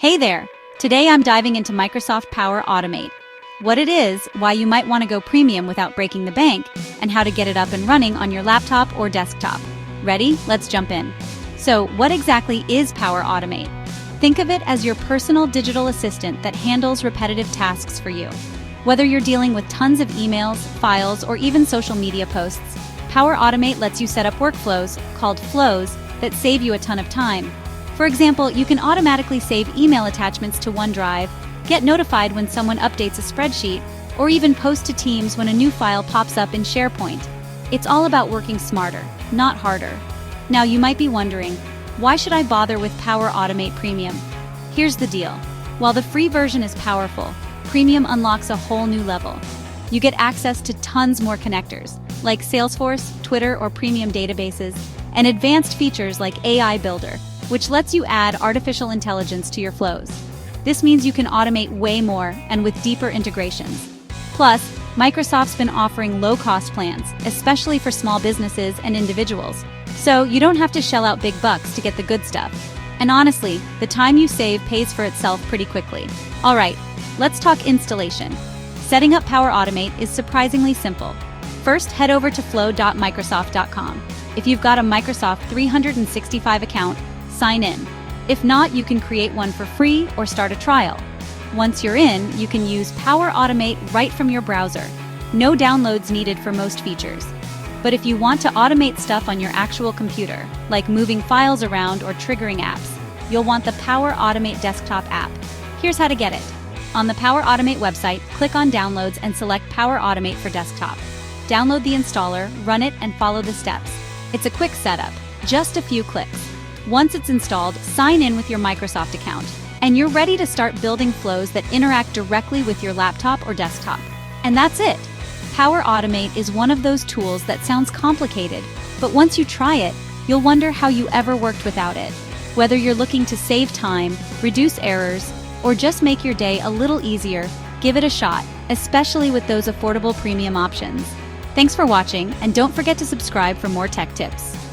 Hey there! Today I'm diving into Microsoft Power Automate. What it is, why you might want to go premium without breaking the bank, and how to get it up and running on your laptop or desktop. Ready? Let's jump in. So, what exactly is Power Automate? Think of it as your personal digital assistant that handles repetitive tasks for you. Whether you're dealing with tons of emails, files, or even social media posts, Power Automate lets you set up workflows, called flows, that save you a ton of time. For example, you can automatically save email attachments to OneDrive, get notified when someone updates a spreadsheet, or even post to Teams when a new file pops up in SharePoint. It's all about working smarter, not harder. Now you might be wondering, why should I bother with Power Automate Premium? Here's the deal. While the free version is powerful, Premium unlocks a whole new level. You get access to tons more connectors, like Salesforce, Twitter, or premium databases, and advanced features like AI Builder, which lets you add artificial intelligence to your flows. This means you can automate way more and with deeper integrations. Plus, Microsoft's been offering low-cost plans, especially for small businesses and individuals. So you don't have to shell out big bucks to get the good stuff. And honestly, the time you save pays for itself pretty quickly. All right, let's talk installation. Setting up Power Automate is surprisingly simple. First, head over to flow.microsoft.com. If you've got a Microsoft 365 account, sign in. If not, you can create one for free or start a trial. Once you're in, you can use Power Automate right from your browser. No downloads needed for most features. But if you want to automate stuff on your actual computer, like moving files around or triggering apps, you'll want the Power Automate desktop app. Here's how to get it. On the Power Automate website, click on Downloads and select Power Automate for desktop. Download the installer, run it, and follow the steps. It's a quick setup, just a few clicks. Once it's installed, sign in with your Microsoft account, and you're ready to start building flows that interact directly with your laptop or desktop. And that's it. Power Automate is one of those tools that sounds complicated, but once you try it, you'll wonder how you ever worked without it. Whether you're looking to save time, reduce errors, or just make your day a little easier, give it a shot, especially with those affordable premium options. Thanks for watching, and don't forget to subscribe for more tech tips.